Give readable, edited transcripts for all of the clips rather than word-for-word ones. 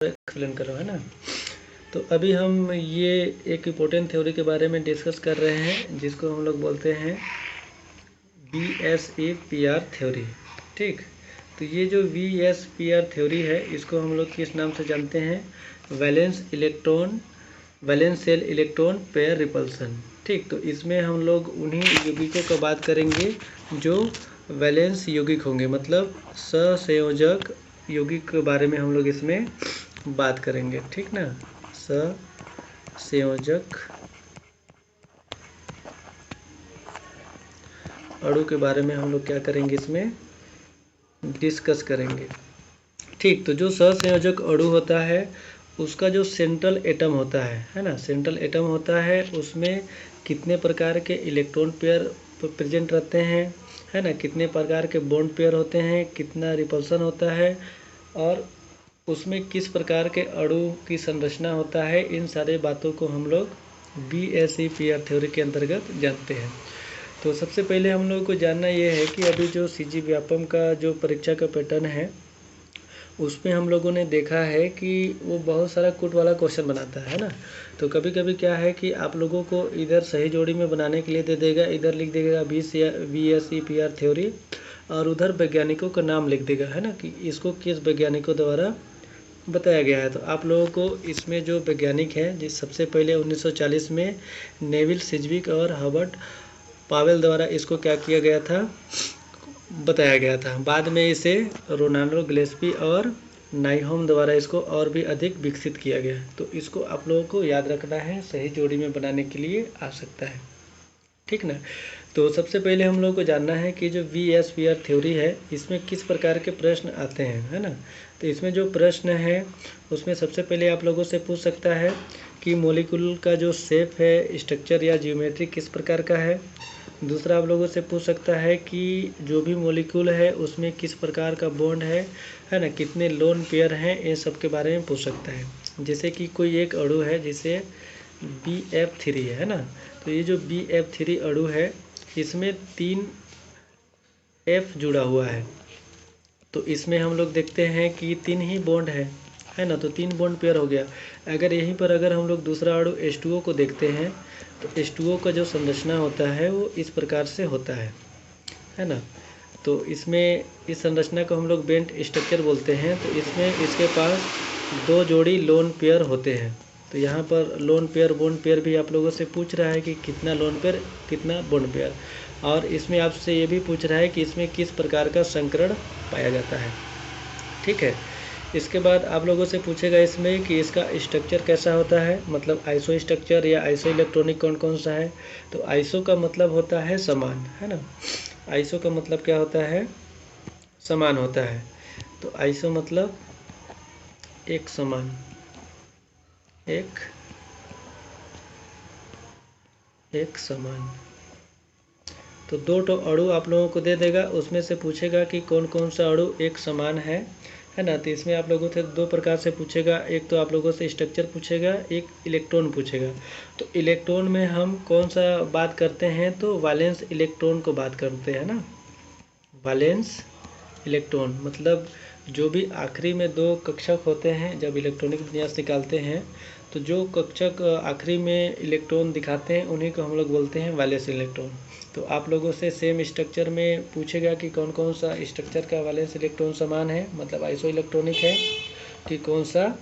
Explain कर रहा है ना। तो अभी हम ये एक इम्पोर्टेंट थ्योरी के बारे में डिस्कस कर रहे हैं जिसको हम लोग बोलते हैं VSEPR थ्योरी। ठीक, तो ये जो VSPR थ्योरी है इसको हम लोग किस नाम से जानते हैं? Valence shell electron pair repulsion. ठीक, तो इसमें हम लोग उन्हीं यौगिकों का बात करेंगे जो वैलेंस यौगिक होंगे, मतलब सहसंयोजक यौगिक के बारे में हम लोग इसमें बात करेंगे। ठीक ना, सहसंयोजक अणु के बारे में हम लोग क्या करेंगे, इसमें डिस्कस करेंगे। ठीक, तो जो सहसंयोजक अणु होता है उसका जो सेंट्रल एटम होता है ना, सेंट्रल एटम होता है, उसमें कितने प्रकार के इलेक्ट्रॉन पेयर प्रेजेंट रहते हैं, है ना, कितने प्रकार के बॉन्ड पेयर होते हैं, कितना रिपल्सन होता है, और उसमें किस प्रकार के अणु की संरचना होता है, इन सारे बातों को हम लोग VSEPR थ्योरी के अंतर्गत जानते हैं। तो सबसे पहले हम लोगों को जानना ये है कि अभी जो CG व्यापम का जो परीक्षा का पैटर्न है उसमें हम लोगों ने देखा है कि वो बहुत सारा कूट वाला क्वेश्चन बनाता है ना। तो कभी कभी क्या है कि आप लोगों को इधर सही जोड़ी में बनाने के लिए दे देगा, इधर लिख देगा VSEPR थ्योरी, और उधर वैज्ञानिकों का नाम लिख देगा, है ना, कि इसको किस वैज्ञानिकों द्वारा बताया गया है। तो आप लोगों को इसमें जो वैज्ञानिक हैं, जिस सबसे पहले 1940 में नेविल सिजविक और हर्बर्ट पावेल द्वारा इसको क्या किया गया था, बताया गया था। बाद में इसे रोनाल्डो गिलेस्पी और नाइहोम द्वारा इसको और भी अधिक विकसित किया गया। तो इसको आप लोगों को याद रखना है, सही जोड़ी में बनाने के लिए आ सकता है। ठीक ना, तो सबसे पहले हम लोग को जानना है कि जो VSPR थ्योरी है इसमें किस प्रकार के प्रश्न आते हैं, है ना। तो इसमें जो प्रश्न है उसमें सबसे पहले आप लोगों से पूछ सकता है कि मॉलिक्यूल का जो शेप है, स्ट्रक्चर या ज्योमेट्री किस प्रकार का है। दूसरा आप लोगों से पूछ सकता है कि जो भी मॉलिक्यूल है उसमें किस प्रकार का बॉन्ड है ना, कितने लोन पेयर हैं, इन सब के बारे में पूछ सकता है। जैसे कि कोई एक अणु है जिसे BF3 है ना, तो ये जो BF3 अणु है इसमें 3 F जुड़ा हुआ है। तो इसमें हम लोग देखते हैं कि 3 ही बॉन्ड है ना, तो 3 बॉन्ड पेयर हो गया। अगर यहीं पर अगर हम लोग दूसरा अणु H2O को देखते हैं तो H2O का जो संरचना होता है वो इस प्रकार से होता है ना। तो इसमें इस संरचना को हम लोग बेंट स्ट्रक्चर बोलते हैं। तो इसमें इसके पास 2 जोड़ी लोन पेयर होते हैं। तो यहाँ पर लोन पेयर बॉन्ड पेयर भी आप लोगों से पूछ रहा है कि कितना लोन पेयर कितना बॉन्ड पेयर, और इसमें आपसे ये भी पूछ रहा है कि इसमें किस प्रकार का संकरण पाया जाता है। ठीक है, इसके बाद आप लोगों से पूछेगा इसमें कि इसका स्ट्रक्चर कैसा होता है, मतलब आइसो स्ट्रक्चर या आइसो इलेक्ट्रॉनिक कौन कौन सा है। तो आइसो का मतलब होता है समान, है ना। आइसो का मतलब क्या होता है, समान होता है। तो आइसो मतलब एक समान, एक समान। तो 2 अणु आप लोगों को दे देगा, उसमें से पूछेगा कि कौन कौन सा अणु एक समान है ना। तो इसमें आप लोगों से 2 प्रकार से पूछेगा, एक तो आप लोगों से स्ट्रक्चर पूछेगा, एक इलेक्ट्रॉन पूछेगा। तो इलेक्ट्रॉन में हम कौन सा बात करते हैं, तो वैलेंस इलेक्ट्रॉन को बात करते हैं ना। वैलेंस इलेक्ट्रॉन मतलब जो भी आखिरी में 2 कक्षक होते हैं, जब इलेक्ट्रॉनिक विन्यास निकालते हैं तो जो कक्षक आखिरी में इलेक्ट्रॉन दिखाते हैं उन्हीं को हम लोग बोलते हैं वैलेंस इलेक्ट्रॉन। तो आप लोगों से सेम स्ट्रक्चर में पूछेगा कि कौन कौन सा स्ट्रक्चर का वैलेंस इलेक्ट्रॉन समान है, मतलब आइसो इलेक्ट्रॉनिक है, कि कौन सा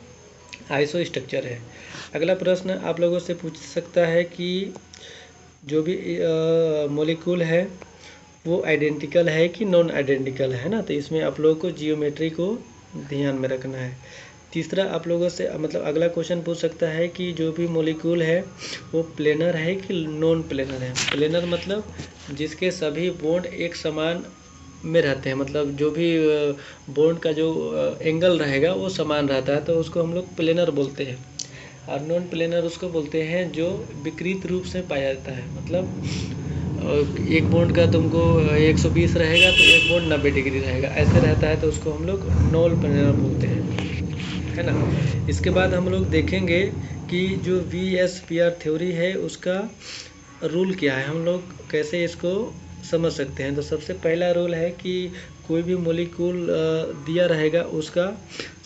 आइसो स्ट्रक्चर है। अगला प्रश्न आप लोगों से पूछ सकता है कि जो भी मॉलिक्यूल है वो आइडेंटिकल है कि नॉन आइडेंटिकल है ना। तो इसमें आप लोगों को जियोमेट्री को ध्यान में रखना है। तीसरा आप लोगों से मतलब अगला क्वेश्चन पूछ सकता है कि जो भी मॉलिक्यूल है वो प्लेनर है कि नॉन प्लेनर है। प्लेनर मतलब जिसके सभी बॉन्ड एक समान में रहते हैं, मतलब जो भी बॉन्ड का जो एंगल रहेगा वो समान रहता है, तो उसको हम लोग प्लेनर बोलते हैं। और नॉन प्लेनर उसको बोलते हैं जो विकृत रूप से पाया जाता है, मतलब एक बॉन्ड का तुमको 120 रहेगा तो एक बॉन्ड 90 डिग्री रहेगा, ऐसे रहता है, तो उसको हम लोग नॉन प्लेनर बोलते हैं, है ना। इसके बाद हम लोग देखेंगे कि जो VSPR थ्योरी है उसका रूल क्या है, हम लोग कैसे इसको समझ सकते हैं। तो सबसे पहला रूल है कि कोई भी मॉलिक्यूल दिया रहेगा उसका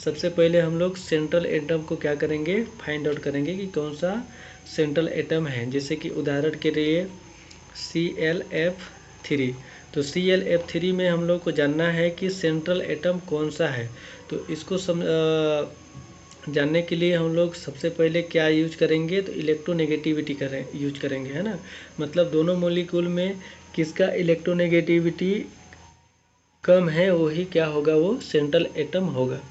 सबसे पहले हम लोग सेंट्रल एटम को क्या करेंगे, फाइंड आउट करेंगे कि कौन सा सेंट्रल एटम है। जैसे कि उदाहरण के लिए ClF3, तो ClF3 में हम लोग को जानना है कि सेंट्रल एटम कौन सा है। तो इसको जानने के लिए हम लोग सबसे पहले क्या यूज करेंगे, तो इलेक्ट्रोनेगेटिविटी यूज करेंगे, है ना। मतलब दोनों मॉलिक्यूल में किसका इलेक्ट्रोनेगेटिविटी कम है वही क्या होगा, वो सेंट्रल एटम होगा।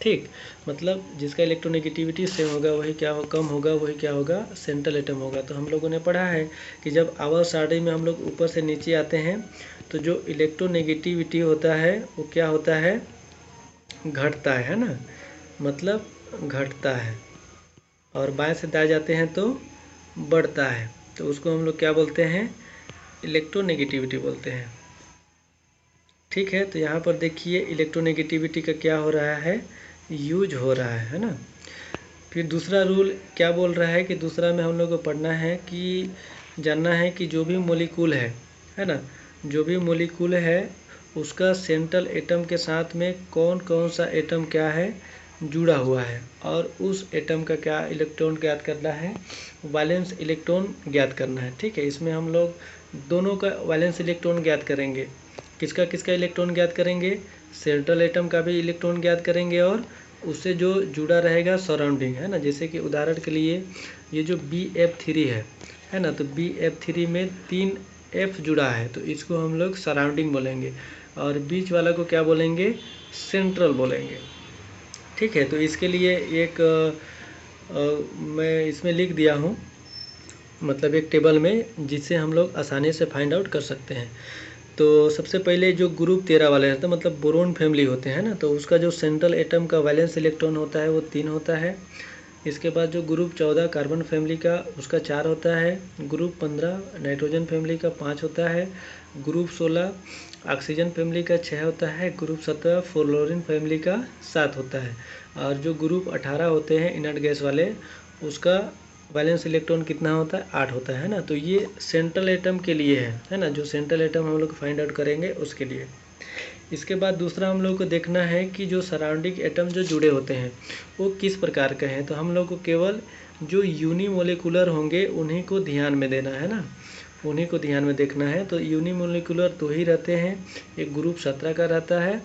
ठीक, मतलब जिसका इलेक्ट्रोनेगेटिविटी सेम होगा वही क्या हो, कम होगा वही क्या होगा, सेंट्रल एटम होगा। तो हम लोगों ने पढ़ा है कि जब आवर्त सारणी में हम लोग ऊपर से नीचे आते हैं तो जो इलेक्ट्रोनेगेटिविटी होता है वो क्या होता है, घटता है ना, मतलब घटता है। और बाएं से दाएं जाते हैं तो बढ़ता है। तो उसको हम लोग क्या बोलते हैं, इलेक्ट्रोनेगेटिविटी बोलते हैं। ठीक है, तो यहाँ पर देखिए इलेक्ट्रोनेगेटिविटी का क्या हो रहा है, यूज हो रहा है ना। फिर दूसरा रूल क्या बोल रहा है कि दूसरा में हम लोग को पढ़ना है कि जानना है कि जो भी मॉलिक्यूल है ना, जो भी मॉलिक्यूल है उसका सेंट्रल एटम के साथ में कौन कौन सा एटम क्या है, जुड़ा हुआ है, और उस एटम का क्या इलेक्ट्रॉन ज्ञात करना है, वैलेंस इलेक्ट्रॉन ज्ञात करना है। ठीक है, इसमें हम लोग दोनों का वैलेंस इलेक्ट्रॉन ज्ञात करेंगे। किसका किसका इलेक्ट्रॉन ज्ञात करेंगे, सेंट्रल एटम का भी इलेक्ट्रॉन ज्ञात करेंगे और उससे जो जुड़ा रहेगा सराउंडिंग, है ना। जैसे कि उदाहरण के लिए ये जो BF3 है ना, तो BF3 में 3 F जुड़ा है, तो इसको हम लोग सराउंडिंग बोलेंगे, और बीच वाला को क्या बोलेंगे, सेंट्रल बोलेंगे। ठीक है, तो इसके लिए एक मैं इसमें लिख दिया हूँ, मतलब एक टेबल में, जिससे हम लोग आसानी से फाइंड आउट कर सकते हैं। तो सबसे पहले जो ग्रुप 13 वाले रहते हैं, मतलब बोरोन फैमिली होते हैं ना, तो उसका जो सेंट्रल एटम का वैलेंस इलेक्ट्रॉन होता है वो 3 होता है। इसके बाद जो ग्रुप 14 कार्बन फैमिली का, उसका 4 होता है। ग्रुप 15 नाइट्रोजन फैमिली का 5 होता है। ग्रुप 16 ऑक्सीजन फैमिली का 6 होता है। ग्रुप 17 फ्लोरीन फैमिली का 7 होता है। और जो ग्रुप 18 होते हैं इनर्ट गैस वाले, उसका वैलेंस इलेक्ट्रॉन कितना होता है, 8 होता है ना। तो ये सेंट्रल एटम के लिए है ना, जो सेंट्रल एटम हम लोग फाइंड आउट करेंगे उसके लिए। इसके बाद दूसरा हम लोग को देखना है कि जो सराउंडिंग एटम जो जुड़े होते हैं वो किस प्रकार के हैं। तो हम लोग को केवल जो यूनिमोलिकुलर होंगे उन्हीं को ध्यान में देना है ना, उन्हीं को ध्यान में देखना है। तो यूनिमोलिकुलर 2 ही रहते हैं, एक ग्रुप 17 का रहता है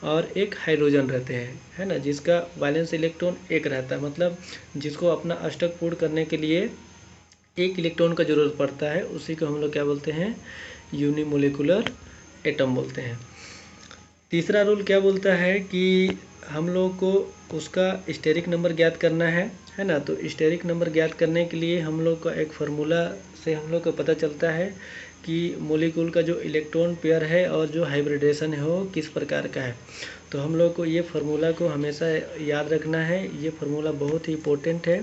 और एक हाइड्रोजन रहते हैं, है ना, जिसका वैलेंस इलेक्ट्रॉन 1 रहता है। मतलब जिसको अपना अष्टक पूर्ण करने के लिए 1 इलेक्ट्रॉन का जरूरत पड़ता है, उसी को हम लोग क्या बोलते हैं, यूनिमोलिकुलर एटम बोलते हैं। तीसरा रूल क्या बोलता है कि हम लोग को उसका स्टेरिक नंबर ज्ञात करना है ना। तो स्टेरिक नंबर ज्ञात करने के लिए हम लोग का एक फार्मूला से हम लोग को पता चलता है कि मॉलिक्यूल का जो इलेक्ट्रॉन पेयर है और जो हाइब्रिडेशन है वो किस प्रकार का है। तो हम लोग को ये फार्मूला को हमेशा याद रखना है, ये फार्मूला बहुत ही इंपॉर्टेंट है।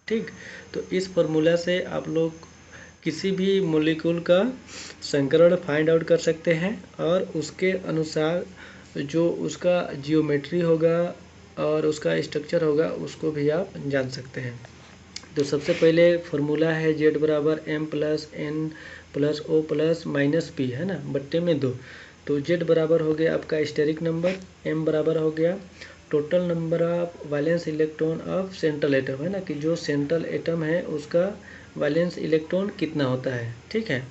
ठीक, तो इस फार्मूला से आप लोग किसी भी मॉलिक्यूल का संकरण फाइंड आउट कर सकते हैं और उसके अनुसार जो उसका जियोमेट्री होगा और उसका स्ट्रक्चर होगा उसको भी आप जान सकते हैं। तो सबसे पहले फार्मूला है Z बराबर M plus N plus O plus minus P, है ना, बट्टे में 2। तो Z बराबर हो गया आपका स्टेरिक नंबर, M बराबर हो गया total number of valence electron of central atom, है ना, कि जो सेंट्रल एटम है उसका वैलेंस इलेक्ट्रॉन कितना होता है। ठीक है,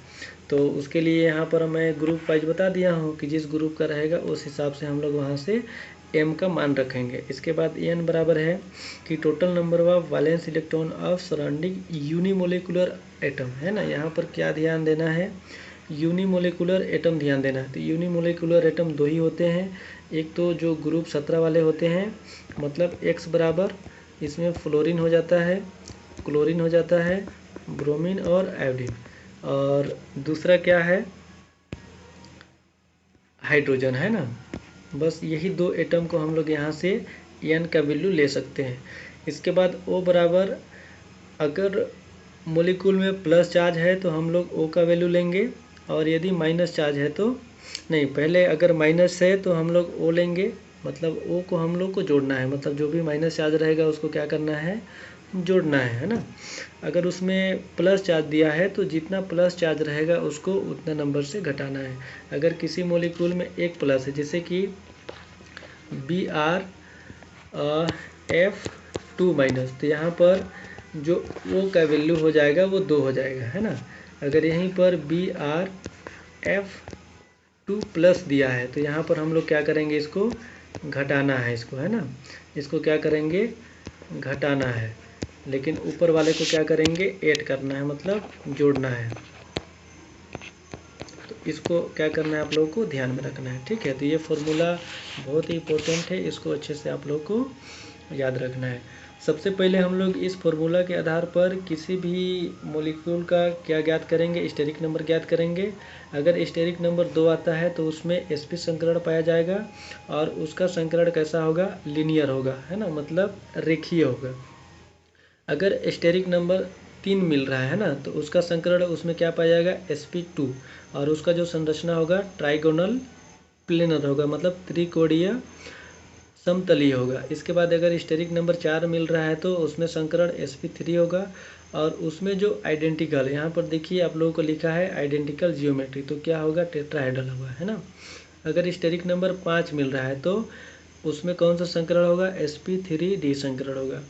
तो उसके लिए यहाँ पर मैं ग्रुप वाइज बता दिया हूँ कि जिस ग्रुप का रहेगा उस हिसाब से हम लोग वहाँ से M का मान रखेंगे। इसके बाद N बराबर है कि total number of valence electron of surrounding unimolecular atom, है ना। यहाँ पर क्या ध्यान देना है, यूनिमोलिकुलर एटम ध्यान देना है। तो यूनिमोलिकुलर एटम 2 ही होते हैं, एक तो जो ग्रुप 17 वाले होते हैं, मतलब X बराबर इसमें फ्लोरीन हो जाता है, क्लोरीन हो जाता है, ब्रोमीन और आयोडीन, और दूसरा क्या है, हाइड्रोजन, है ना। बस यही 2 एटम को हम लोग यहाँ से N का वैल्यू ले सकते हैं। इसके बाद O बराबर, अगर मॉलिक्यूल में प्लस चार्ज है तो हम लोग O का वैल्यू लेंगे, और यदि माइनस चार्ज है तो नहीं, पहले अगर माइनस है तो हम लोग O लेंगे, मतलब O को हम लोग को जोड़ना है, मतलब जो भी माइनस चार्ज रहेगा उसको क्या करना है, जोड़ना है ना। अगर उसमें प्लस चार्ज दिया है तो जितना प्लस चार्ज रहेगा उसको उतना नंबर से घटाना है। अगर किसी मॉलिक्यूल में एक प्लस है, जैसे कि Br F2 माइनस, तो यहाँ पर जो O का वैल्यू हो जाएगा वो 2 हो जाएगा, है ना। अगर यहीं पर BrF2 प्लस दिया है तो यहाँ पर हम लोग क्या करेंगे, इसको घटाना है, इसको, है ना, इसको क्या करेंगे, घटाना है। लेकिन ऊपर वाले को क्या करेंगे, ऐड करना है, मतलब जोड़ना है। तो इसको क्या करना है, आप लोगों को ध्यान में रखना है, ठीक है। तो ये फॉर्मूला बहुत ही इंपॉर्टेंट है, इसको अच्छे से आप लोग को याद रखना है। सबसे पहले हम लोग इस फॉर्मूला के आधार पर किसी भी मॉलिक्यूल का क्या ज्ञात करेंगे, स्टेरिक नंबर ज्ञात करेंगे। अगर स्टेरिक नंबर 2 आता है तो उसमें sp संकरण पाया जाएगा और उसका संकरण कैसा होगा, लीनियर होगा, है ना, मतलब रेखीय होगा। अगर स्टेरिक नंबर 3 मिल रहा है ना, तो उसका संकरण उसमें क्या पाया जाएगा, sp2, और उसका जो संरचना होगा ट्राइगोनल प्लेनर होगा, मतलब त्रिकोणीय समतलीय होगा। इसके बाद अगर स्टेरिक नंबर 4 मिल रहा है तो उसमें संकरण sp3 होगा और उसमें जो आइडेंटिकल, यहाँ पर देखिए आप लोगों को लिखा है आइडेंटिकल जियोमेट्री, तो क्या होगा, टेट्राहेड्रल होगा, है ना। अगर स्टेरिक नंबर 5 मिल रहा है तो उसमें कौन सा संकरण होगा, sp3d संकरण होगा,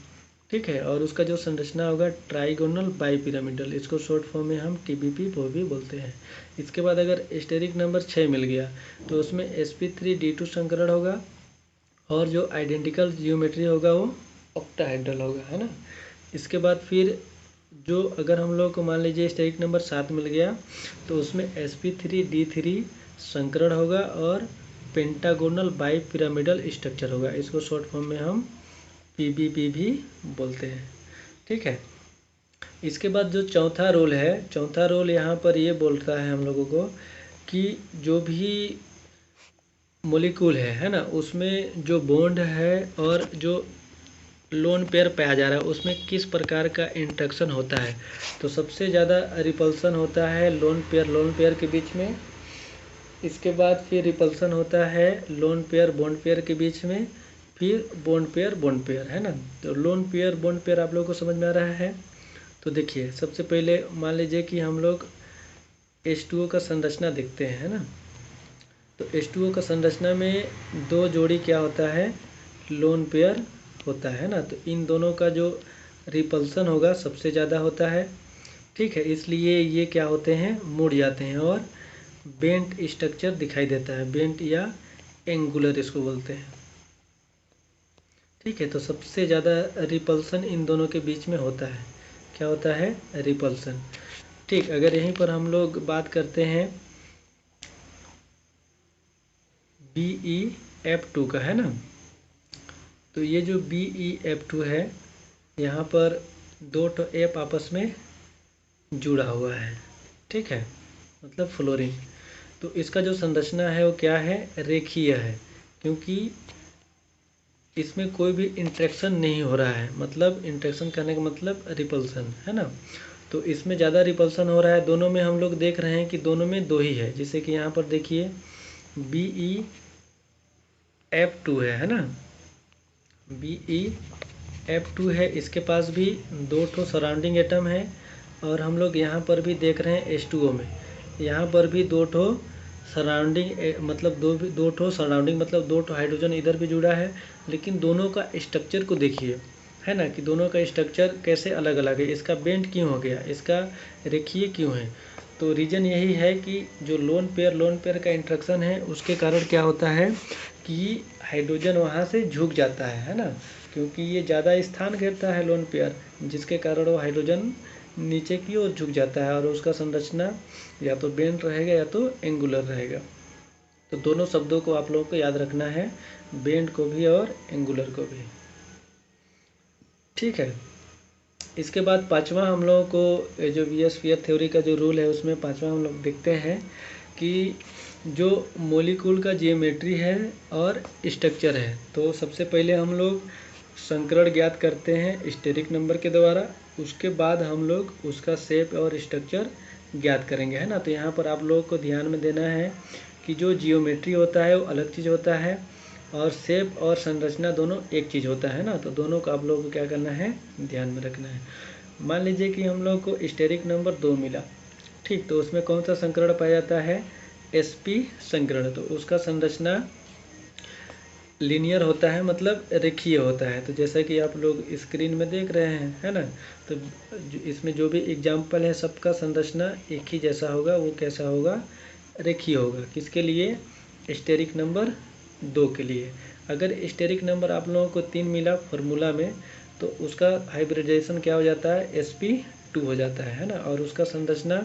ठीक है। और उसका जो संरचना होगा ट्राइगोनल बाईपिरामिडल, इसको शॉर्ट फॉर्म में हम TBP वो भी बोलते हैं। इसके बाद अगर स्टेरिक नंबर 6 मिल गया तो उसमें sp3d2 संकरण होगा और जो आइडेंटिकल जियोमेट्री होगा वो ऑक्टाहेड्रल होगा, है ना। इसके बाद फिर जो अगर हम लोग को मान लीजिए स्टेरिक नंबर 7 मिल गया तो उसमें sp3d3 संकरण होगा और पेंटागोनल बाईपिरामिडल स्ट्रक्चर होगा, इसको शॉर्ट फॉर्म में हम PBP भी बोलते हैं, ठीक है। इसके बाद जो चौथा रोल है, चौथा रोल यहाँ पर ये बोलता है हम लोगों को कि जो भी मॉलिक्यूल है ना, उसमें जो बॉन्ड है और जो लोन पेयर पाया जा रहा है उसमें किस प्रकार का इंटरेक्शन होता है। तो सबसे ज़्यादा रिपल्सन होता है लोन पेयर के बीच में। इसके बाद फिर रिपल्सन होता है लोन पेयर बॉन्ड पेयर के बीच में, फिर बॉन्ड पेयर, है ना। तो लोन पेयर बॉन्ड पेयर आप लोगों को समझ में आ रहा है। तो देखिए सबसे पहले मान लीजिए कि हम लोग H2O का संरचना देखते हैं, है ना। तो H2O का संरचना में 2 जोड़ी क्या होता है, लोन पेयर होता है ना। तो इन दोनों का जो रिपल्सन होगा सबसे ज़्यादा होता है, ठीक है। इसलिए ये क्या होते हैं, मुड़ जाते हैं और बेंट स्ट्रक्चर दिखाई देता है, बेंट या एंगुलर इसको बोलते हैं, ठीक है। तो सबसे ज़्यादा रिपल्सन इन दोनों के बीच में होता है, क्या होता है, रिपल्सन, ठीक। अगर यहीं पर हम लोग बात करते हैं BeF2 का, है ना। तो ये जो BeF2 है, यहाँ पर 2 F आपस में जुड़ा हुआ है, ठीक है, मतलब फ्लोरीन। तो इसका जो संरचना है वो क्या है, रेखीय है, क्योंकि इसमें कोई भी इंटरेक्शन नहीं हो रहा है, मतलब इंटरेक्शन करने का मतलब रिपल्सन, है ना। तो इसमें ज़्यादा रिपल्सन हो रहा है, दोनों में हम लोग देख रहे हैं कि दोनों में 2 ही है। जैसे कि यहाँ पर देखिए BeF2 है ना, BeF2 है, इसके पास भी 2 सराउंडिंग एटम है। और हम लोग यहाँ पर भी देख रहे हैं H2O में, यहाँ पर भी 2 सराउंडिंग मतलब 2 सराउंडिंग मतलब 2 हाइड्रोजन इधर भी जुड़ा है। लेकिन दोनों का स्ट्रक्चर को देखिए, है ना, कि दोनों का स्ट्रक्चर कैसे अलग अलग है, इसका बेंट क्यों हो गया, इसका रेखीय क्यों है। तो रीज़न यही है कि जो लोन पेयर का इंट्रैक्शन है उसके कारण क्या होता है कि हाइड्रोजन वहाँ से झुक जाता है ना, क्योंकि ये ज़्यादा स्थान घेरता है लोन पेयर, जिसके कारण वो हाइड्रोजन नीचे की ओर झुक जाता है और उसका संरचना या तो बेंट रहेगा या तो एंगुलर रहेगा। तो दोनों शब्दों को आप लोगों को याद रखना है, बेंट को भी और एंगुलर को भी, ठीक है। इसके बाद पांचवा हम लोगों को जो स्फीयर थ्योरी का जो रूल है उसमें पांचवा हम लोग देखते हैं कि जो मॉलिक्यूल का जियोमेट्री है और स्ट्रक्चर है। तो सबसे पहले हम लोग संकरण ज्ञात करते हैं स्टेरिक नंबर के द्वारा, उसके बाद हम लोग उसका शेप और स्ट्रक्चर ज्ञात करेंगे, है ना। तो यहाँ पर आप लोगों को ध्यान में देना है कि जो जियोमेट्री होता है वो अलग चीज़ होता है और शेप और संरचना दोनों एक चीज़ होता है ना। तो दोनों का आप लोगों को क्या करना है, ध्यान में रखना है। मान लीजिए कि हम लोग को स्टेरिक नंबर 2 मिला, ठीक। तो उसमें कौन सा संकरण पाया जाता है, sp संकरण। तो उसका संरचना लीनियर होता है मतलब रेखीय होता है। तो जैसा कि आप लोग स्क्रीन में देख रहे हैं, है ना, तो इसमें जो भी एग्जाम्पल है सबका संरचना एक ही जैसा होगा। वो कैसा होगा? रेखीय होगा। किसके लिए? स्टेरिक नंबर 2 के लिए। अगर स्टेरिक नंबर आप लोगों को 3 मिला फॉर्मूला में, तो उसका हाइब्रिडाइजेशन क्या हो जाता है? sp2 हो जाता है ना। और उसका संरचना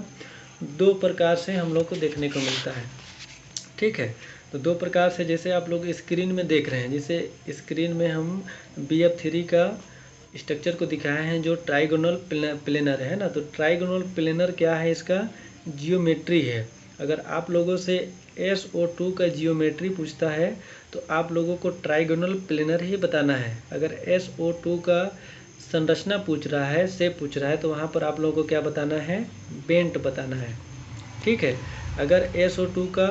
2 प्रकार से हम लोग को देखने को मिलता है। ठीक है, तो 2 प्रकार से जैसे आप लोग स्क्रीन में देख रहे हैं, जैसे स्क्रीन में हम BF3 का स्ट्रक्चर को दिखाए हैं जो ट्राइगोनल प्लेनर है ना। तो ट्राइगोनल प्लेनर क्या है? इसका जियोमेट्री है। अगर आप लोगों से SO2 का जियोमेट्री पूछता है तो आप लोगों को ट्राइगोनल प्लेनर ही बताना है। अगर SO2 का संरचना पूछ रहा है, शेप पूछ रहा है, तो वहाँ पर आप लोगों को क्या बताना है? बेंट बताना है। ठीक है, अगर SO2 का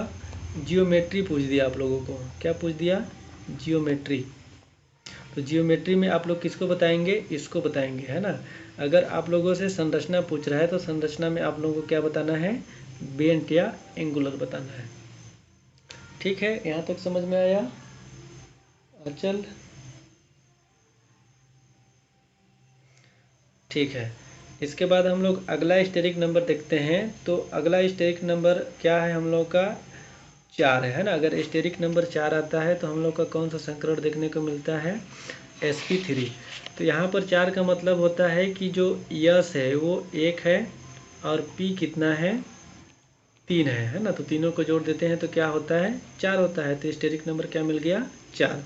जियोमेट्री पूछ दिया आप लोगों को, क्या पूछ दिया? जियोमेट्री। तो जियोमेट्री में आप लोग किसको बताएंगे? इसको बताएंगे, है ना। अगर आप लोगों से संरचना पूछ रहा है तो संरचना में आप लोगों को क्या बताना है? बेंट या एंगुलर बताना है। ठीक है, यहाँ तक समझ में आया? अचल, ठीक है। इसके बाद हम लोग अगला स्टेरिक नंबर देखते हैं। तो अगला स्टेरिक नंबर क्या है हम लोग का? 4 है ना। अगर स्टेरिक नंबर 4 आता है तो हम लोग का कौन सा संकरण देखने को मिलता है? sp3। तो यहाँ पर 4 का मतलब होता है कि जो यस है वो 1 है और p कितना है? 3 है ना। तो तीनों को जोड़ देते हैं तो क्या होता है? 4 होता है। तो स्टेरिक नंबर क्या मिल गया? 4।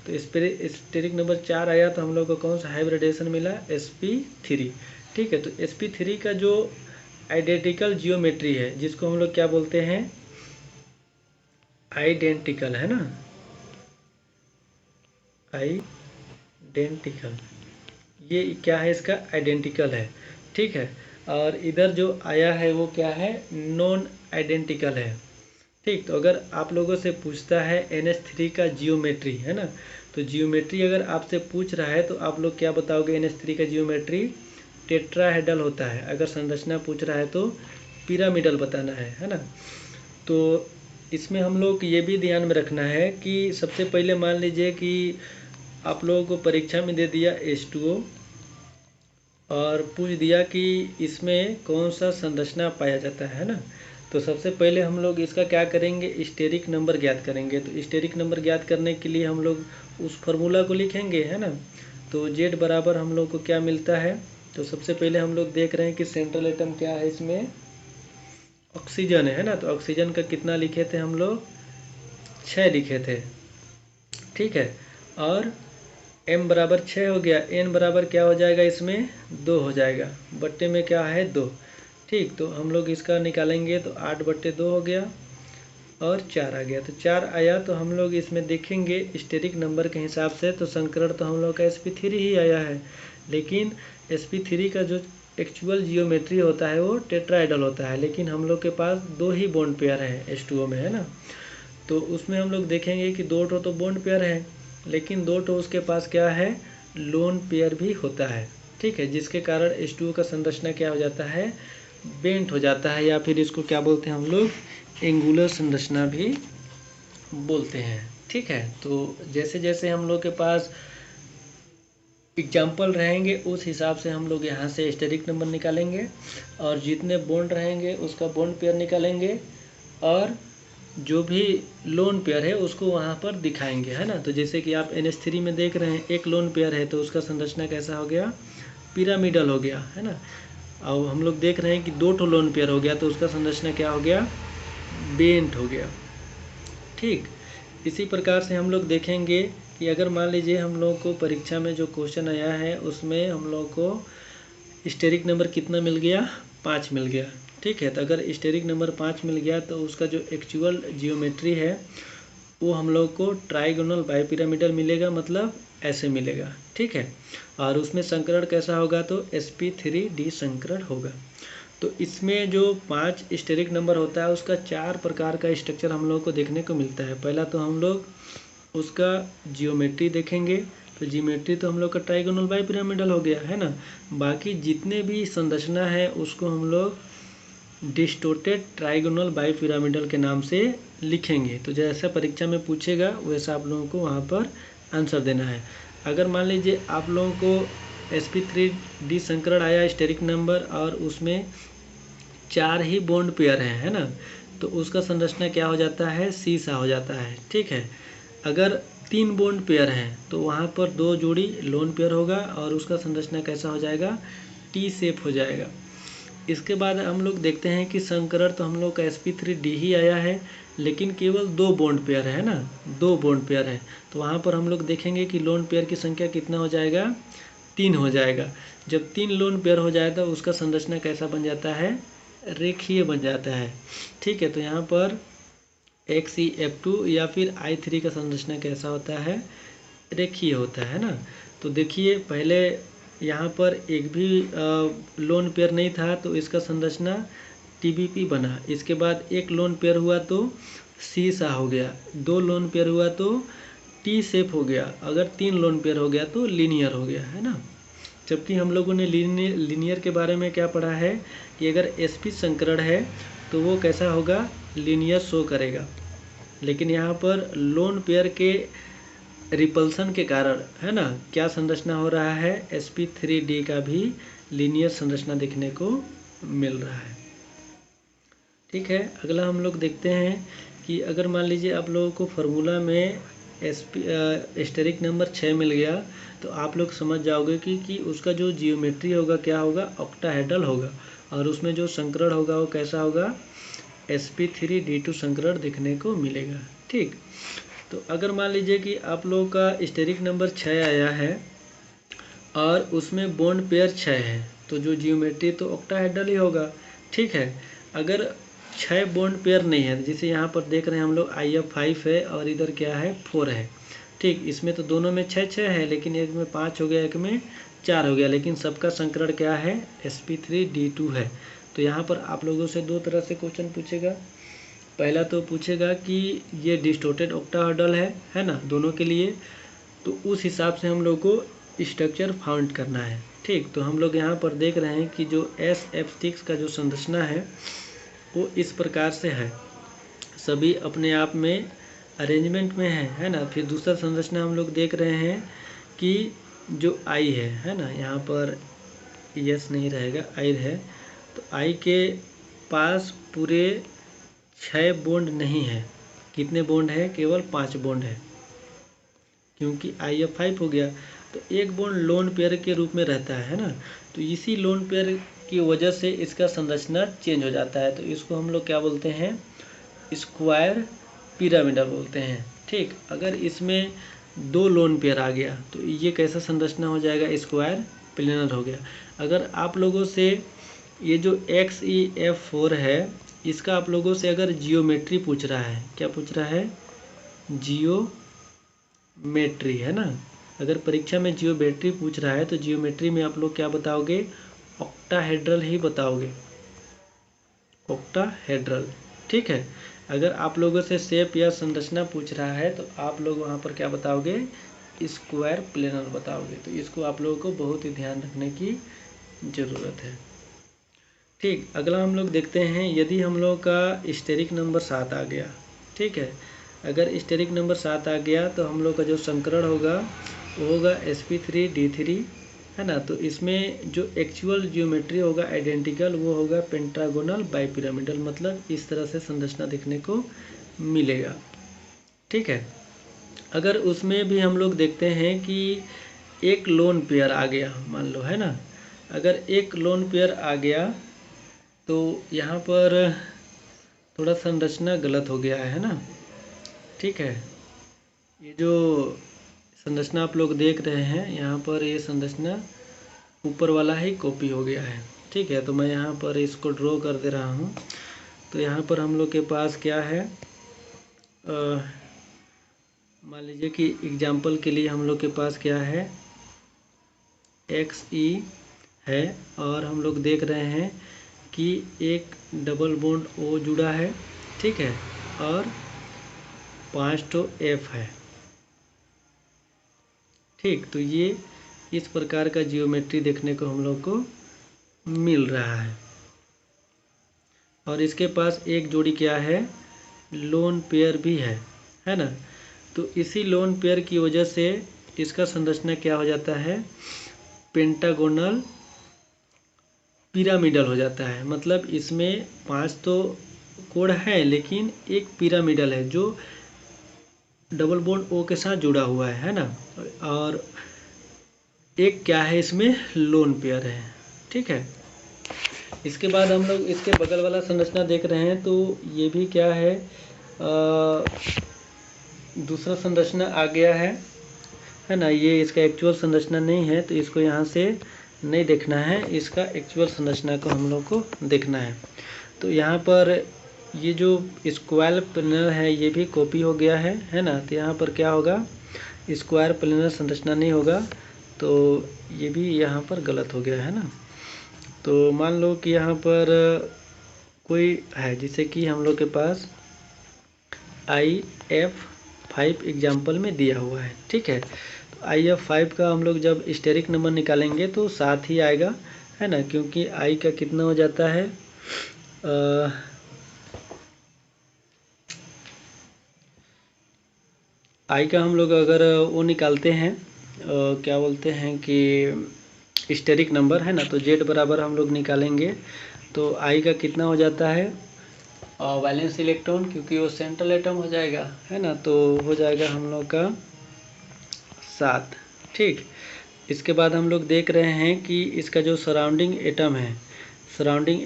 तो स्टेरिक नंबर 4 आया तो हम लोग को कौन सा हाइब्रिडेशन मिला? sp3। ठीक है, तो sp3 का जो आइडेंटिकल जियोमेट्री है, जिसको हम लोग क्या बोलते हैं? आइडेंटिकल, है ना। आइडेंटिकल, ये क्या है? इसका आइडेंटिकल है। ठीक है, और इधर जो आया है वो क्या है? नॉन आइडेंटिकल है। ठीक, तो अगर आप लोगों से पूछता है NH3 का जियोमेट्री, है ना, तो जियोमेट्री अगर आपसे पूछ रहा है तो आप लोग क्या बताओगे? NH3 का जियोमेट्री टेट्राहेड्रल होता है। अगर संरचना पूछ रहा है तो पिरामिडल बताना है ना। तो इसमें हम लोग ये भी ध्यान में रखना है कि सबसे पहले मान लीजिए कि आप लोगों को परीक्षा में दे दिया H2O और पूछ दिया कि इसमें कौन सा संरचना पाया जाता है ना। तो सबसे पहले हम लोग इसका क्या करेंगे? स्टेरिक नंबर ज्ञात करेंगे। तो स्टेरिक नंबर ज्ञात करने के लिए हम लोग उस फार्मूला को लिखेंगे, है ना। तो Z बराबर हम लोग को क्या मिलता है? तो सबसे पहले हम लोग देख रहे हैं कि सेंट्रल एटम क्या है इसमें? ऑक्सीजन है ना। तो ऑक्सीजन का कितना लिखे थे हम लोग? 6 लिखे थे। ठीक है, और m बराबर 6 हो गया। n बराबर क्या हो जाएगा? इसमें 2 हो जाएगा। बट्टे में क्या है? 2। ठीक, तो हम लोग इसका निकालेंगे तो 8/2 हो गया और 4 आ गया। तो 4 आया तो हम लोग इसमें देखेंगे स्टेरिक नंबर के हिसाब से तो संकरण तो हम लोग का sp3 ही आया है। लेकिन sp3 का जो एक्चुअल जियोमेट्री होता है वो टेट्राहेड्रल होता है। लेकिन हम लोग के पास 2 ही बॉन्ड पेयर हैं H2O में, है ना। तो उसमें हम लोग देखेंगे कि 2 तो बॉन्ड पेयर है, लेकिन 2 उसके पास क्या है? लोन पेयर भी होता है। ठीक है, जिसके कारण H2O का संरचना क्या हो जाता है? बेंट हो जाता है, या फिर इसको क्या बोलते हैं हम लोग? एंगुलर संरचना भी बोलते हैं। ठीक है, तो जैसे जैसे हम लोग के पास एग्जाम्पल रहेंगे उस हिसाब से हम लोग यहाँ से स्टेरिक नंबर निकालेंगे और जितने बॉन्ड रहेंगे उसका बॉन्ड पेयर निकालेंगे और जो भी लोन पेयर है उसको वहाँ पर दिखाएंगे, है ना। तो जैसे कि आप NH3 में देख रहे हैं एक लोन पेयर है तो उसका संरचना कैसा हो गया? पिरामिडल हो गया, है ना। और हम लोग देख रहे हैं कि 2 लोन पेयर हो गया तो उसका संरचना क्या हो गया? बेंट हो गया। ठीक, इसी प्रकार से हम लोग देखेंगे कि अगर मान लीजिए हम लोग को परीक्षा में जो क्वेश्चन आया है उसमें हम लोग को स्टेरिक नंबर कितना मिल गया? 5 मिल गया। ठीक है, तो अगर स्टेरिक नंबर 5 मिल गया तो उसका जो एक्चुअल जियोमेट्री है वो हम लोग को ट्राइगोनल बाइपिरामिडल मिलेगा, मतलब ऐसे मिलेगा। ठीक है, और उसमें संकरण कैसा होगा? तो sp3d संकरण होगा। तो इसमें जो 5 स्टेरिक नंबर होता है उसका 4 प्रकार का स्ट्रक्चर हम लोग को देखने को मिलता है। पहला तो हम लोग उसका जियोमेट्री देखेंगे। तो जियोमेट्री तो हम लोग का ट्राइगोनल बाइपिरामिडल हो गया, है ना। बाकी जितने भी संरचना है उसको हम लोग डिस्टोटेड ट्राइगोनल बाईपिरामिडल के नाम से लिखेंगे। तो जैसा परीक्षा में पूछेगा वैसा आप लोगों को वहाँ पर आंसर देना है। अगर मान लीजिए आप लोगों को sp3d संकरण आया स्टेरिक नंबर और उसमें 4 ही बॉन्ड पेयर हैं, है ना, तो उसका संरचना क्या हो जाता है, सी सा हो जाता है। ठीक है, अगर 3 बॉन्ड पेयर हैं तो वहाँ पर 2 जोड़ी लोन पेयर होगा और उसका संरचना कैसा हो जाएगा, टी शेप हो जाएगा। इसके बाद हम लोग देखते हैं कि संकरण तो हम लोग का sp3d ही आया है, लेकिन केवल 2 बॉन्ड पेयर है ना, 2 बॉन्ड पेयर है। तो वहाँ पर हम लोग देखेंगे कि लोन पेयर की संख्या कितना हो जाएगा, 3 हो जाएगा। जब 3 लोन पेयर हो जाए तो उसका संरचना कैसा बन जाता है, रेखीय बन जाता है। ठीक है, तो यहाँ पर XeF2 या फिर I3 का संरचना कैसा होता है, रेखीय होता है ना। तो देखिए पहले यहाँ पर एक भी लोन पेयर नहीं था तो इसका संरचना TBP बना। इसके बाद एक लोन पेयर हुआ तो सी सा हो गया, 2 लोन पेयर हुआ तो टी शेप हो गया, अगर 3 लोन पेयर हो गया तो लीनियर हो गया, है ना। जबकि हम लोगों ने लीनियर के बारे में क्या पढ़ा है कि अगर sp संकरण है तो वो कैसा होगा, लीनियर शो करेगा। लेकिन यहाँ पर लोन पेयर के रिपल्सन के कारण, है ना, क्या संरचना हो रहा है, sp3d का भी लीनियर संरचना देखने को मिल रहा है। ठीक है, अगला हम लोग देखते हैं कि अगर मान लीजिए आप लोगों को फार्मूला में स्टेरिक नंबर 6 मिल गया तो आप लोग समझ जाओगे कि उसका जो जियोमेट्री होगा क्या होगा, ऑक्टाहेड्रल होगा, और उसमें जो संकरण होगा वो कैसा होगा, sp3d2 संकरण देखने को मिलेगा। ठीक, तो अगर मान लीजिए कि आप लोगों का स्टेरिक नंबर 6 आया है और उसमें बॉन्ड पेयर 6 है तो जो जियोमेट्री तो ऑक्टाहेड्रल ही होगा। ठीक है, अगर 6 बॉन्ड पेयर नहीं है, जैसे यहाँ पर देख रहे हैं हम लोग IF5 है और इधर क्या है, 4 है। ठीक, इसमें तो दोनों में 6 है, लेकिन एक में 5 हो गया, एक में 4 हो गया, लेकिन सबका संकरण क्या है, sp3d2 है। तो यहाँ पर आप लोगों से 2 तरह से क्वेश्चन पूछेगा। पहला तो पूछेगा कि ये डिस्टोटेड ऑक्टाहेड्रल है ना, दोनों के लिए, तो उस हिसाब से हम लोग को स्ट्रक्चर फाउंड करना है। ठीक, तो हम लोग यहाँ पर देख रहे हैं कि जो SF6 का जो संरचना है वो इस प्रकार से है, सभी अपने आप में अरेंजमेंट में है ना। फिर दूसरा संरचना हम लोग देख रहे हैं कि जो I है ना, यहाँ पर यस नहीं रहेगा, I है, तो I के पास पूरे 6 बॉन्ड नहीं है। कितने बॉन्ड है, केवल 5 बॉन्ड है, क्योंकि IF5 हो गया तो एक बॉन्ड लोन पेयर के रूप में रहता है ना। तो इसी लोन पेयर की वजह से इसका संरचना चेंज हो जाता है, तो इसको हम लोग क्या बोलते हैं, स्क्वायर पिरामिडल बोलते हैं। ठीक, अगर इसमें 2 लोन पेयर आ गया तो ये कैसा संरचना हो जाएगा, स्क्वायर प्लेनर हो गया। अगर आप लोगों से ये जो XeF4 है इसका आप लोगों से अगर जियोमेट्री पूछ रहा है, क्या पूछ रहा है, जियोमेट्री, है ना। अगर परीक्षा में जियोमेट्री पूछ रहा है तो जियोमेट्री में आप लोग क्या बताओगे, ऑक्टाहेड्रल ही बताओगे, ऑक्टाहेड्रल। ठीक है, अगर आप लोगों से शेप या संरचना पूछ रहा है तो आप लोग वहाँ पर क्या बताओगे, स्क्वायर प्लेनर बताओगे। तो इसको आप लोगों को बहुत ही ध्यान रखने की ज़रूरत है। ठीक, अगला हम लोग देखते हैं, यदि हम लोग का स्टेरिक नंबर 7 आ गया, ठीक है, अगर स्टेरिक नंबर 7 आ गया तो हम लोग का जो संकरण होगा वो होगा sp3d3, है ना। तो इसमें जो एक्चुअल जियोमेट्री होगा आइडेंटिकल वो होगा पेंटागोनल बाईपिरामिडल, मतलब इस तरह से संरचना देखने को मिलेगा। ठीक है, अगर उसमें भी हम लोग देखते हैं कि एक लोन पेयर आ गया, मान लो, है ना, अगर एक लोन पेयर आ गया तो यहाँ पर थोड़ा संरचना गलत हो गया है ना। ठीक है, ये जो संरचना आप लोग देख रहे हैं यहाँ पर ये संरचना ऊपर वाला ही कॉपी हो गया है। ठीक है, तो मैं यहाँ पर इसको ड्रॉ कर दे रहा हूँ। तो यहाँ पर हम लोग के पास क्या है, मान लीजिए कि एग्जाम्पल के लिए हम लोग के पास क्या है, XE है और हम लोग देख रहे हैं कि एक डबल बॉन्ड O जुड़ा है, ठीक है, और 5 तो F है। ठीक, तो ये इस प्रकार का जियोमेट्री देखने को हम लोग को मिल रहा है। और इसके पास एक जोड़ी क्या है, लोन पेयर भी है ना। तो इसी लोन पेयर की वजह से इसका संरचना क्या हो जाता है, पेंटागोनल पिरामिडल हो जाता है। मतलब इसमें 5 तो कोण है लेकिन एक पिरामिडल है जो डबल बॉन्ड ओ के साथ जुड़ा हुआ है ना। और एक क्या है, इसमें लोन पेयर है। ठीक है, इसके बाद हम लोग इसके बगल वाला संरचना देख रहे हैं। तो ये भी क्या है, दूसरा संरचना आ गया है ना। ये इसका एक्चुअल संरचना नहीं है तो इसको यहाँ से नहीं देखना है, इसका एक्चुअल संरचना को हम लोग को देखना है। तो यहाँ पर ये जो स्क्वायर प्लेनर है ये भी कॉपी हो गया है ना। तो यहाँ पर क्या होगा, स्क्वायर प्लेनर संरचना नहीं होगा, तो ये भी यहाँ पर गलत हो गया है ना। तो मान लो कि यहाँ पर कोई है, जैसे कि हम लोग के पास IF5 एग्जाम्पल में दिया हुआ है। ठीक है, तो IF5 का हम लोग जब स्टेरिक नंबर निकालेंगे तो 7 ही आएगा, है ना। क्योंकि I का कितना हो जाता है, I का हम लोग अगर वो निकालते हैं, क्या बोलते हैं कि स्टेरिक नंबर, है ना। तो Z बराबर हम लोग निकालेंगे तो I का कितना हो जाता है, वैलेंस इलेक्ट्रॉन, क्योंकि वो सेंट्रल एटम हो जाएगा, है ना। तो हो जाएगा हम लोग का 7। ठीक, इसके बाद हम लोग देख रहे हैं कि इसका जो सराउंडिंग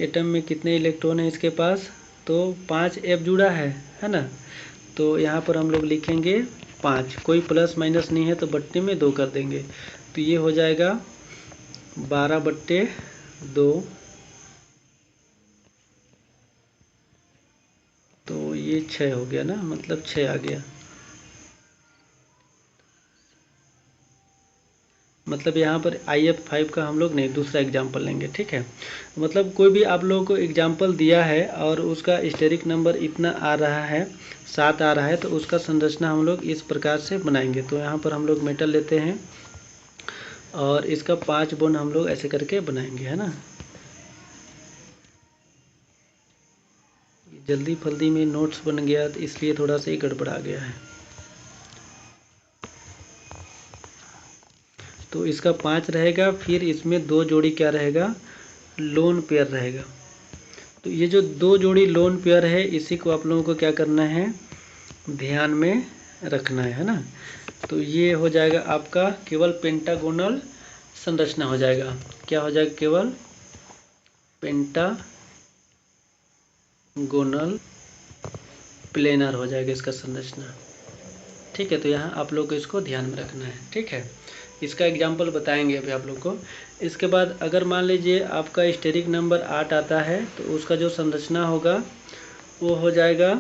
एटम में कितने इलेक्ट्रॉन है इसके पास, तो 5F जुड़ा है ना। तो यहाँ पर हम लोग लिखेंगे 5, कोई प्लस माइनस नहीं है तो बट्टे में 2 कर देंगे। तो ये हो जाएगा 12/2। तो ये 6 हो गया ना, मतलब 6 आ गया। मतलब यहाँ पर IF5 का हम लोग नहीं, दूसरा एग्जाम्पल लेंगे। ठीक है, मतलब कोई भी आप लोगों को एग्जाम्पल दिया है और उसका स्टेरिक नंबर इतना आ रहा है, 7 आ रहा है, तो उसका संरचना हम लोग इस प्रकार से बनाएंगे। तो यहाँ पर हम लोग मेटल लेते हैं और इसका 5 बॉन्ड हम लोग ऐसे करके बनाएंगे, है ना। जल्दी फल्दी में नोट्स बन गया तो इसलिए थोड़ा सा ही गड़बड़ा गया है। तो इसका 5 रहेगा, फिर इसमें 2 जोड़ी क्या रहेगा, लोन पेयर रहेगा। तो ये जो 2 जोड़ी लोन पेयर है इसी को आप लोगों को क्या करना है, ध्यान में रखना है ना। तो ये हो जाएगा आपका केवल पेंटागोनल संरचना हो जाएगा। क्या हो जाएगा, केवल पेंटागोनल प्लेनर हो जाएगा इसका संरचना। ठीक है, तो यहाँ आप लोग को इसको ध्यान में रखना है। ठीक है, इसका एग्जाम्पल बताएंगे अभी आप लोग को। इसके बाद अगर मान लीजिए आपका स्टेरिक नंबर 8 आता है तो उसका जो संरचना होगा वो हो जाएगा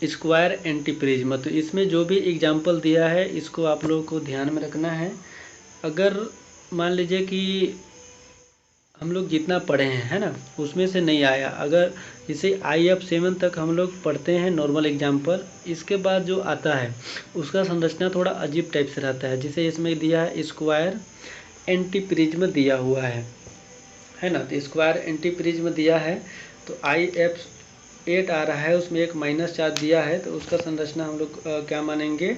स्क्वायर एंटीप्रिज्म। तो इसमें जो भी एग्जाम्पल दिया है इसको आप लोगों को ध्यान में रखना है। अगर मान लीजिए कि हम लोग जितना पढ़े हैं, है ना, उसमें से नहीं आया, अगर जैसे IF7 तक हम लोग पढ़ते हैं नॉर्मल एग्जाम्पल, इसके बाद जो आता है उसका संरचना थोड़ा अजीब टाइप से रहता है। जैसे इसमें दिया है स्क्वायर एंटीप्रिज्म दिया हुआ है ना। तो स्क्वायर एंटीप्रिज्म दिया है तो IF8 आ रहा है, उसमें एक माइनस चार्ज दिया है, तो उसका संरचना हम लोग क्या मानेंगे,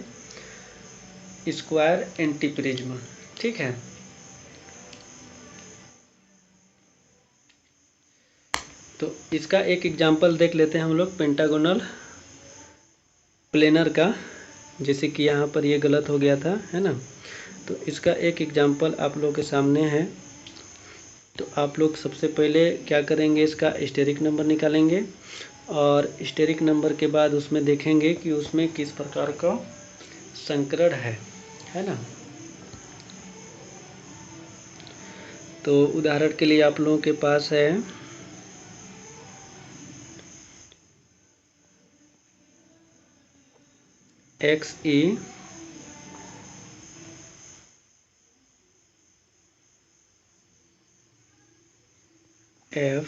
स्क्वायर एंटीप्रिज्म। ठीक है, तो इसका एक एग्जाम्पल देख लेते हैं हम लोग पेंटागोनल प्लेनर का। जैसे कि यहाँ पर ये गलत हो गया था, है ना। तो इसका एक एग्जाम्पल आप लोग के सामने है। तो आप लोग सबसे पहले क्या करेंगे, इसका स्टेरिक नंबर निकालेंगे और स्टेरिक नंबर के बाद उसमें देखेंगे कि उसमें किस प्रकार का संकरण है ना। तो उदाहरण के लिए आप लोगों के पास है XE F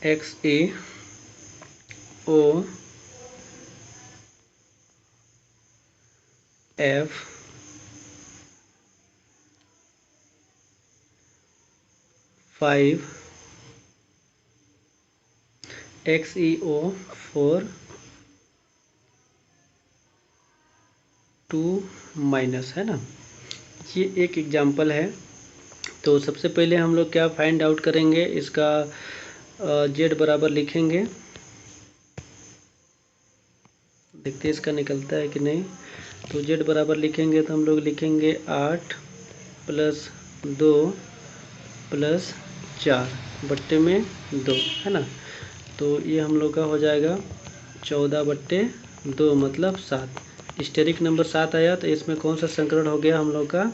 XeO5 XeO4 2 minus, है ना। ये एक एग्जाम्पल है। तो सबसे पहले हम लोग क्या फाइंड आउट करेंगे, इसका जेड बराबर लिखेंगे। देखते हैं इसका निकलता है कि नहीं। तो जेड बराबर लिखेंगे तो हम लोग लिखेंगे 8 + 2 + 4 बट्टे में 2, है ना। तो ये हम लोग का हो जाएगा 14/2 मतलब 7। स्टेरिक नंबर 7 आया तो इसमें कौन सा संकरण हो गया हम लोग का,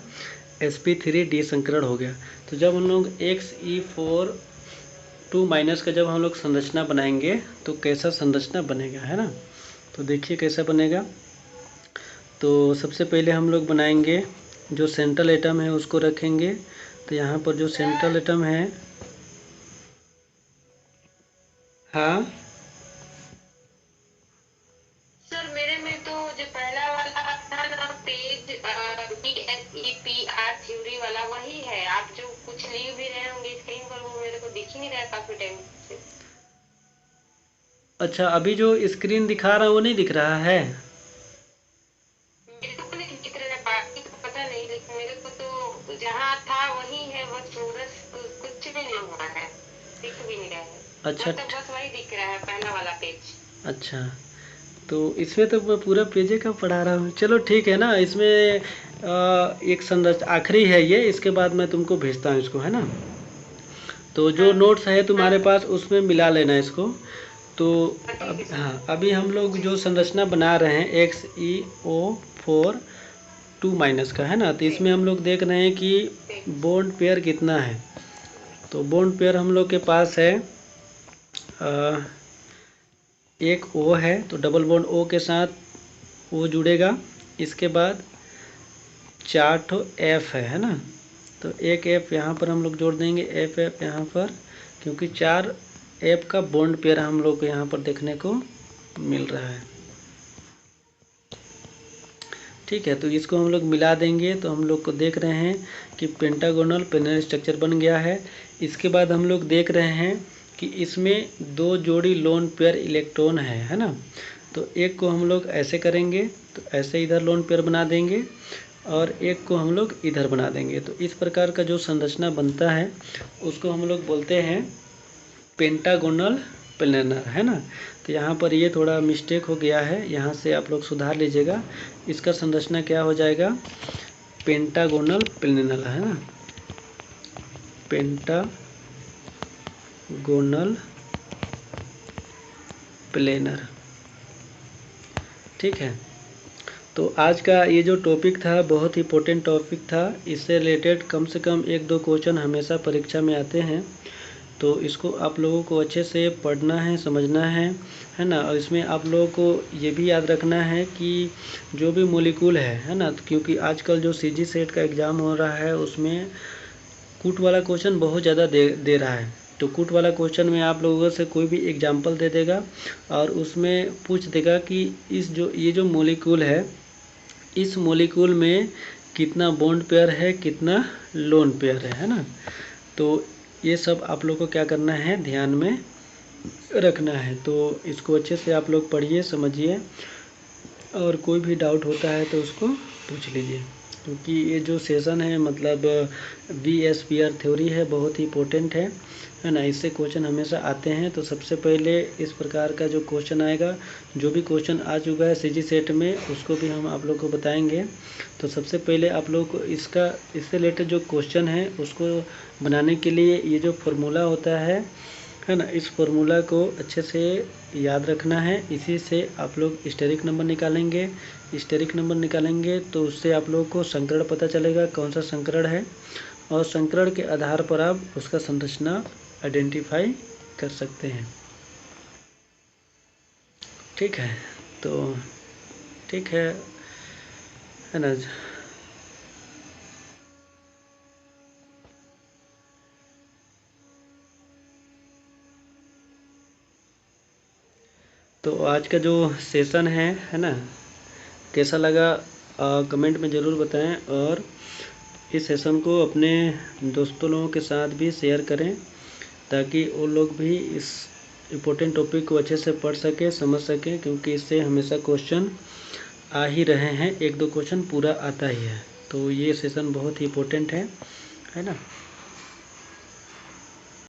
sp3d संकरण हो गया। तो जब हम लोग Xe4 2 माइनस का जब हम लोग संरचना बनाएंगे तो कैसा संरचना बनेगा, है ना। तो देखिए कैसा बनेगा। तो सबसे पहले हम लोग बनाएंगे, जो सेंट्रल एटम है उसको रखेंगे। तो यहाँ पर जो सेंट्रल एटम है, हाँ सर मेरे में तो जो पहला वाला था ना पेज BSEPR थ्योरी वाला वही है। आप जो कुछ लिख भी रहे होंगे स्क्रीन पर वो मेरे को दिख ही नहीं रहा है काफी टाइम से। अच्छा, अभी जो स्क्रीन दिखा रहा है वो नहीं दिख रहा है। मेरे को नहीं दिख रहा है, बाकी तो पता नहीं, लेकिन मेरे को तो जहाँ था वही है, बस चौरस कुछ भी नहीं हुआ है, दिख भी नहीं रहा है। अच्छा मतलब बस वही दिख रहा है पहला वाला पेज। अच्छा, तो इसमें तो मैं पूरा पेजे का पढ़ा रहा हूँ। चलो ठीक है ना, इसमें एक संरचना आखिरी है ये, इसके बाद मैं तुमको भेजता हूँ इसको, है ना। तो जो हाँ नोट्स है हाँ तुम्हारे पास उसमें मिला लेना इसको। तो हाँ, ठीक अब है सर। हाँ, अभी हम लोग जो संरचना बना रहे हैं XeO4 2 माइनस का, है ना। तो ठीक इसमें हम लोग देख रहे हैं कि ठीक। बॉन्ड पेयर कितना है। तो बॉन्ड पेयर हम लोग के पास है एक O है, तो डबल बॉन्ड O के साथ O जुड़ेगा। इसके बाद 4 ठो F है ना। तो एक F यहाँ पर हम लोग जोड़ देंगे, F यहाँ पर, क्योंकि 4 F का बॉन्ड पेयर हम लोग को यहाँ पर देखने को मिल रहा है। ठीक है, तो इसको हम लोग मिला देंगे तो हम लोग को देख रहे हैं कि पेंटागोनल पेनिनल स्ट्रक्चर बन गया है। इसके बाद हम लोग देख रहे हैं कि इसमें 2 जोड़ी लोन पेयर इलेक्ट्रॉन है ना। तो एक को हम लोग ऐसे करेंगे, तो ऐसे इधर लोन पेयर बना देंगे और एक को हम लोग इधर बना देंगे। तो इस प्रकार का जो संरचना बनता है उसको हम लोग बोलते हैं पेंटागोनल प्लेनर, है ना। तो यहाँ पर ये थोड़ा मिस्टेक हो गया है, यहाँ से आप लोग सुधार लीजिएगा। इसका संरचना क्या हो जाएगा, पेंटागोनल प्लेनर, है ना, पेंटागोनल प्लेनर। ठीक है, तो आज का ये जो टॉपिक था बहुत ही इम्पोर्टेंट टॉपिक था। इससे रिलेटेड कम से कम 1-2 क्वेश्चन हमेशा परीक्षा में आते हैं। तो इसको आप लोगों को अच्छे से पढ़ना है, समझना है ना। और इसमें आप लोगों को ये भी याद रखना है कि जो भी मॉलिक्यूल है ना, तो क्योंकि आजकल जो CG सेट का एग्ज़ाम हो रहा है उसमें कूट वाला क्वेश्चन बहुत ज़्यादा दे रहा है। तो कूट वाला क्वेश्चन में आप लोगों से कोई भी एग्जाम्पल दे देगा और उसमें पूछ देगा कि ये जो मॉलिक्यूल है, इस मॉलिक्यूल में कितना बॉन्ड पेयर है, कितना लोन पेयर है ना। तो ये सब आप लोग को क्या करना है, ध्यान में रखना है। तो इसको अच्छे से आप लोग पढ़िए, समझिए और कोई भी डाउट होता है तो उसको पूछ लीजिए। क्योंकि ये जो सेशन है मतलब VSPR थ्योरी है, बहुत ही इम्पोर्टेंट है ना। इससे क्वेश्चन हमेशा आते हैं। तो सबसे पहले इस प्रकार का जो क्वेश्चन आएगा, जो भी क्वेश्चन आ चुका है CG सेट में उसको भी हम आप लोग को बताएंगे। तो सबसे पहले आप लोग को इससे रिलेटेड जो क्वेश्चन है उसको बनाने के लिए ये जो फार्मूला होता है ना, इस फार्मूला को अच्छे से याद रखना है। इसी से आप लोग स्टेरिक नंबर निकालेंगे। स्टेरिक नंबर निकालेंगे तो उससे आप लोगों को संकरण पता चलेगा कौन सा संकरण है, और संकरण के आधार पर आप उसका संरचना आइडेंटिफाई कर सकते हैं। ठीक है, तो ठीक है ना। तो आज का जो सेशन है ना, कैसा लगा कमेंट में ज़रूर बताएं, और इस सेशन को अपने दोस्तों लोगों के साथ भी शेयर करें ताकि वो लोग भी इस इम्पोर्टेंट टॉपिक को अच्छे से पढ़ सकें, समझ सकें, क्योंकि इससे हमेशा क्वेश्चन आ ही रहे हैं, 1-2 क्वेश्चन पूरा आता ही है। तो ये सेशन बहुत ही इम्पोर्टेंट है ना।